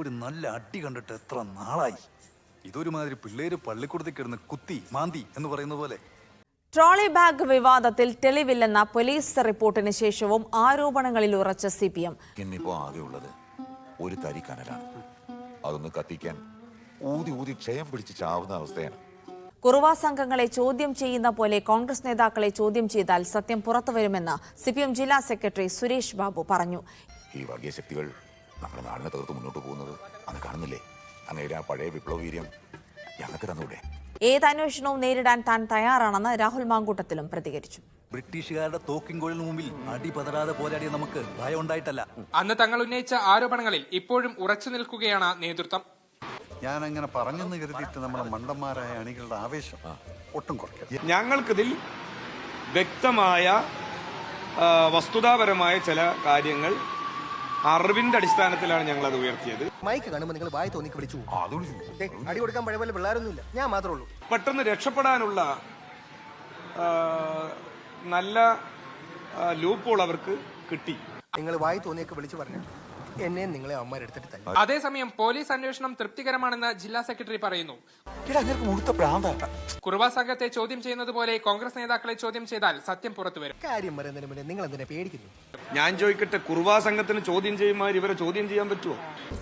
ഒരു നല്ല അടി കണ്ടിട്ട് എത്ര നാളായി. ഇതൊരുമാതിരി പിള്ളേര് പള്ളിക്കൂടത്തിൽ കിടന്ന് കുത്തി മാന്തി എന്ന് പറയുന്ന പോലെ. ട്രോളി ബാഗ് വിവാദത്തിൽ തെളിവില്ലെന്ന പോലീസ് റിപ്പോർട്ടിന് ശേഷവും ആരോപണങ്ങളിൽ ഉറച്ച CPM. ഇന്നിപ്പോ ആകെയുള്ളത് ഒരു തരി കനലാണ്. അതൊന്ന് കത്തിക്കാൻ ഊതി ഊതി ക്ഷയം പിടിച്ച് ചാവുന്ന അവസ്ഥയാണ്. കുറുവ സംഘങ്ങളെ ചോദ്യം ചെയ്യുന്ന പോലെ കോൺഗ്രസ് നേതാക്കളെ ചോദ്യം ചെയ്താൽ സത്യം പുറത്തുവരുമെന്ന് CPM ജില്ലാ സെക്രട്ടറി സുരേഷ് ബാബു പറഞ്ഞു. ഈ വർഗീയ ശക്തികൾ നമ്മുടെ നാടിനെ തകർത്ത് മുന്നോട്ട് പോകുന്നത് അന്ന് കാണുന്നില്ലേ? അങ്ങനെ ആ പഴയ വിപ്ലവ വീര്യം ഞങ്ങൾക്ക് തന്നൂടെ? ഏത് അന്വേഷണവും നേരിടാൻ താൻ തയ്യാറാണെന്ന് രാഹുൽ മാങ്കൂട്ടത്തിലും പ്രതികരിച്ചു. ബ്രിട്ടീഷുകാരുടെ തോക്കിൻകോളിന് മുമ്പിൽ അടി പതരാതെ പോരാടിയ നമുക്ക് ഭയം ഉണ്ടായിട്ടല്ല. അന്ന് തങ്ങൾ ഉന്നയിച്ച ആരോപണങ്ങളിൽ ഇപ്പോഴും ഉറച്ചു നിൽക്കുകയാണ് നേതൃത്വം. ഞാൻ അങ്ങനെ പറഞ്ഞെന്ന് കരുതിയിട്ട് നമ്മുടെ മണ്ടന്മാരായ അണികളുടെ ആവേശം ഒട്ടും കുറയ്ക്കാം. ഞങ്ങൾക്കിതിൽ വ്യക്തമായ വസ്തുതാപരമായ ചില കാര്യങ്ങൾ അറിവിന്റെ അടിസ്ഥാനത്തിലാണ് ഞങ്ങൾ അത് ഉയർത്തിയത്. മൈക്ക് കാണുമ്പോൾ നിങ്ങൾ വായി തോന്നിക്ക് വിളിച്ചു അടി കൊടുക്കാൻ പഴയ പോലെ പിള്ളേരൊന്നുമില്ല, ഞാൻ മാത്രമേ ഉള്ളൂ. പെട്ടെന്ന് രക്ഷപ്പെടാനുള്ള നല്ല ലൂപ്പോൾ അവർക്ക് കിട്ടി. നിങ്ങൾ വായി തോന്നിയൊക്കെ വിളിച്ചു പറഞ്ഞു എന്നെ നിങ്ങളെ അമ്മമാരെടുത്തിട്ട് തന്നെ. അതേസമയം പോലീസ് അന്വേഷണം തൃപ്തികരമാണെന്ന് ജില്ലാ സെക്രട്ടറി പറയുന്നു. കുറുവ സംഘത്തെ ചോദ്യം ചെയ്യുന്നത് പോലെ കോൺഗ്രസ് നേതാക്കളെ ചോദ്യം ചെയ്താൽ സത്യം പുറത്തുവരും. കാര്യം പറയുന്നതിന് മുന്നേ നിങ്ങൾ എന്തിനാ പേടിക്കുന്നു? ഞാൻ ചോദിക്കട്ടെ, കുറുവാ സംഘത്തിന് ചോദ്യം ചെയ്യുമാർ ഇവരെ ചോദ്യം ചെയ്യാൻ പറ്റുമോ?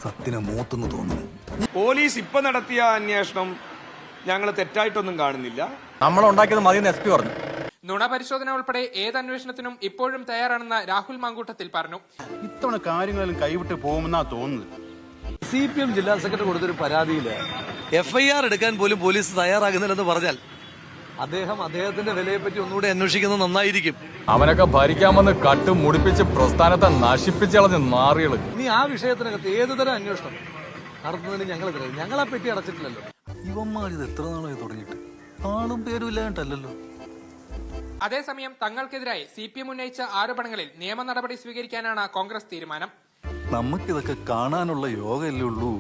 സത്യനെ മൂത്തെന്ന് തോന്നുന്നു. പോലീസ് ഇപ്പൊ നടത്തിയ അന്വേഷണം ഞങ്ങൾ തെറ്റായിട്ടൊന്നും കാണുന്നില്ല. നമ്മളുണ്ടാക്കിയത് മതിയെന്ന് SP പറഞ്ഞു. നുണ പരിശോധന ഉൾപ്പെടെ ഏത് അന്വേഷണത്തിനും ഇപ്പോഴും തയ്യാറാണെന്ന് രാഹുൽ മാങ്കൂട്ടത്തിൽ പറഞ്ഞു. ഇത്തവണ കാര്യങ്ങളും കൈവിട്ട് പോകുമെന്നാ തോന്നുന്നത്. CPM ജില്ലാ സെക്രട്ടറി കൊടുത്തൊരു പരാതിയില് FIR എടുക്കാൻ പോലും പോലീസ് തയ്യാറാകുന്നില്ലെന്ന് പറഞ്ഞാൽ അദ്ദേഹത്തിന്റെ വിലയെപ്പറ്റി ഒന്നുകൂടെ അന്വേഷിക്കുന്നത് നന്നായിരിക്കും. അവനൊക്കെ ഭരിക്കാമെന്ന് കട്ട് മുടിപ്പിച്ച് പ്രസ്ഥാനത്തെ നശിപ്പിച്ചളഞ്ഞ് നാറികള്. ഇനി ആ വിഷയത്തിനകത്ത് ഏതുതരം അന്വേഷണം നടത്തുന്നതിന് ഞങ്ങളെ പറ്റി അടച്ചിട്ടില്ലല്ലോ. ഇവന്മാരിത് എത്ര നാളായി തുടങ്ങിയിട്ട് ആളും പേരും ഇല്ലാണ്ടല്ലോ. അതേസമയം തങ്ങൾക്കെതിരായി CPM ഉന്നയിച്ച ആരോപണങ്ങളിൽ നിയമ നടപടി സ്വീകരിക്കാനാണ് കോൺഗ്രസ് തീരുമാനം. നമുക്കിതൊക്കെ കാണാനുള്ള യോഗയല്ലേ ഉള്ളൂ.